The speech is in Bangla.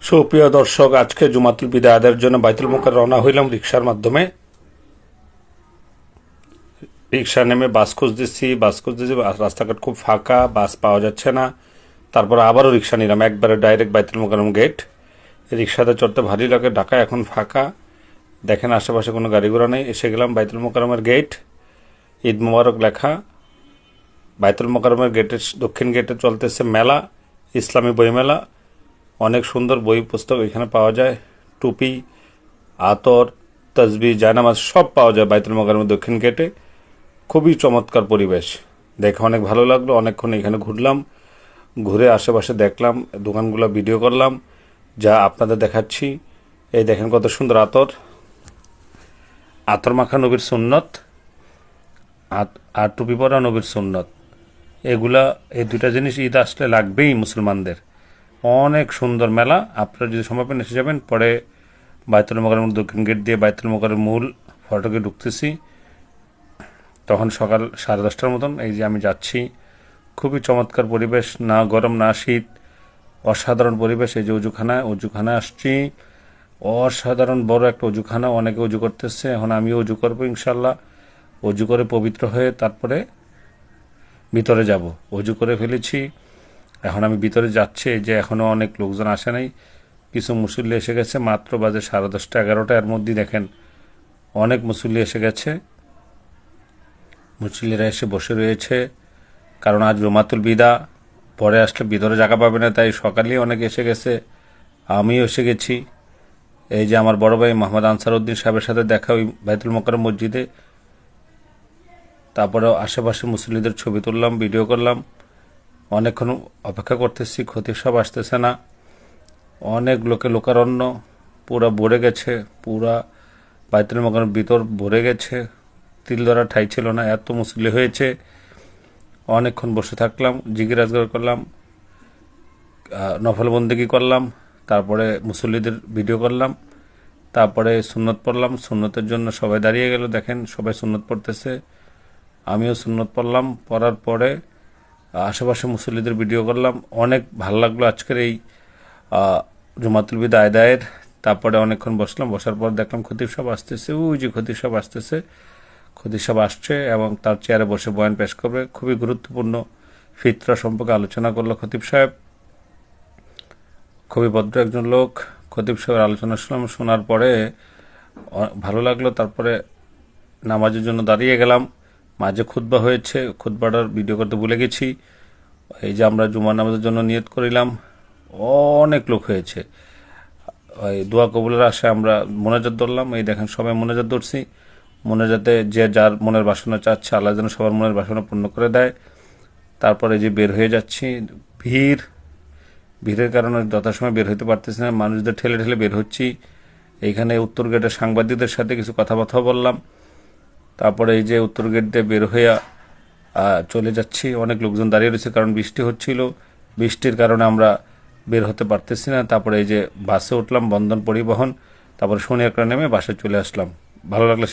সুপ্রিয় দর্শক, আজকে জুমাতুল বিদা আদায়ের জন্য বাইতুল মোকাররমে রওনা হইলাম রিক্সার মাধ্যমে। রিক্সা নেমে বাস খুঁজতেছি, রাস্তাঘাট খুব ফাঁকা, বাস পাওয়া যাচ্ছে না। তারপর আবারও রিক্সা নিলাম, একবারে ডাইরেক্ট বাইতুল মোকাররম গেট। রিক্সাতে চড়তে ভারী লাগে, ঢাকা এখন ফাঁকা, দেখেন আশেপাশে কোনো গাড়ি ঘোড়া নেই। এসে গেলাম বাইতুল মোকাররমের গেট, ঈদ মোবারক লেখা। বাইতুল মোকাররমের গেটের দক্ষিণ গেটে চলতেছে মেলা, ইসলামী বইমেলা। অনেক সুন্দর বই পুস্তক এখানে পাওয়া যায়, টুপি, আতর, তসবি, জায়নামাজ সব পাওয়া যায় বাইতুল মোকাররমের দক্ষিণ গেটে। খুবই চমৎকার পরিবেশ, দেখে অনেক ভালো লাগলো। অনেকক্ষণ এখানে ঘুরলাম, ঘুরে আশেপাশে দেখলাম, দোকানগুলো ভিডিও করলাম, যা আপনাদের দেখাচ্ছি। এই দেখেন কত সুন্দর আতর, আতর মাখা নবীর সুন্নত, আর টুপি পরা নবীর সুন্নত। এগুলা, এই দুইটা জিনিস ঈদ আসলে লাগবেই মুসলমানদের। অনেক সুন্দর মেলা, আপনারা যদি সময় পেন এসে যাবেন। পরে বাইতুল মোকাররমের দক্ষিণ গেট দিয়ে বাইতুল মোকাররমের মূল ফটকে ঢুকতেছি, তখন সকাল 10:30টার মতন। এই যে আমি যাচ্ছি, খুবই চমৎকার পরিবেশ, না গরম না শীত, অসাধারণ পরিবেশ। এই যে অজুখানা আসছি, অসাধারণ বড় একটা অজুখানা, অনেকে অজু করতেছে। এখন আমিও অজু করবো ইনশাল্লাহ। অজু করে পবিত্র হয়ে তারপরে ভিতরে যাব। অজু করে ফেলেছি, এখন আমি ভিতরে যাচ্ছি। এই যে এখনও অনেক লোকজন আসে নাই, কিছু মুসল্লি এসে গেছে, মাত্র বাজে 10:30 11টা। এর মধ্যে দেখেন অনেক মুসল্লি এসে গেছে, মুসল্লিরা এসে বসে রয়েছে, কারণ আজ জুমাতুল বিদা। পরে আসলে ভিতরে জায়গা পাবে না, তাই সকালেই অনেক এসে গেছে, আমিও এসে গেছি। এই যে আমার বড় ভাই মোহাম্মদ আনসার উদ্দিন সাহেবের সাথে দেখা ওই বাইতুল মোকাররম মসজিদে। তারপরে আশেপাশে মুসল্লিদের ছবি তুললাম, ভিডিও করলাম। অনেকক্ষণ অপেক্ষা করতেছি, খতিব সাহেব আসতেছে না। অনেক লোকারণ্য, পুরা ভরে গেছে, পুরা বাইতুল মোকাররমের ভিতর ভরে গেছে, তিল ধরা ঠাই ছিল না, এত মুসল্লি হয়েছে। অনেকক্ষণ বসে থাকলাম, জিকির আজগার করলাম, নফল বন্দেগী করলাম, তারপরে মুসল্লিদের ভিডিও করলাম, তারপরে সুন্নত পড়লাম। সুন্নতের জন্য সবাই দাঁড়িয়ে গেল, দেখেন সবাই সুন্নত পড়তেছে, আমিও সুন্নত পড়লাম। পড়ার পরে আশেপাশে মুসল্লিদের ভিডিও করলাম। অনেক ভালো লাগলো আজকের এই জুমাতুল বিদা আদায়ের। তারপরে অনেকক্ষণ বসলাম, বসার পর দেখলাম খতিব সাহেব আসতেছে, ওই যে খতিব সাহেব আসতেছে। খতিব সাহেব আসছে এবং তার চেয়ারে বসে বয়ান পেশ করবে। খুবই গুরুত্বপূর্ণ ফিতরা সম্পর্কে আলোচনা করলো খতিব সাহেব। খুবই ভদ্র একজন লোক। খতিব সাহেবের আলোচনা শুনলাম, শোনার পরে ভালো লাগলো। তারপরে নামাজের জন্য দাঁড়িয়ে গেলাম, মাঝে খুতবা হয়েছে, খুতবাটার ভিডিও করতে ভুলে গেছি। এই যে আমরা জুমার নামাজের জন্য নিয়ত করিলাম, অনেক লোক হয়েছে। ওই দোয়া কবুলের আশায় আমরা মোনাজাত ধরলাম। এই দেখেন সবাই মোনাজাত ধরছি, মোনাজাতে যে যার মনের বাসনা চাচ্ছে, আল্লাহ যেন সবার মনের বাসনা পূর্ণ করে দেয়। তারপরে যে বের হয়ে যাচ্ছি, ভিড়ের কারণে যথাসময় বের হইতে পারতেছি না, মানুষদের ঠেলে ঠেলে বের হচ্ছি। এইখানে উত্তর গেটের সাংবাদিকদের সাথে কিছু কথাবার্তা বললাম। তারপরে এই যে উত্তর গেট দিয়ে বের হইয়া চলে যাচ্ছি। অনেক লোকজন দাঁড়িয়ে রয়েছে, কারণ বৃষ্টি হচ্ছিল, বৃষ্টির কারণে আমরা বের হতে পারতেছি না। তারপরে এই যে বাসে উঠলাম, বন্ধন পরিবহন, তারপরে সোনিয়াকড়া নেমে বাসে চলে আসলাম। ভালো লাগলো।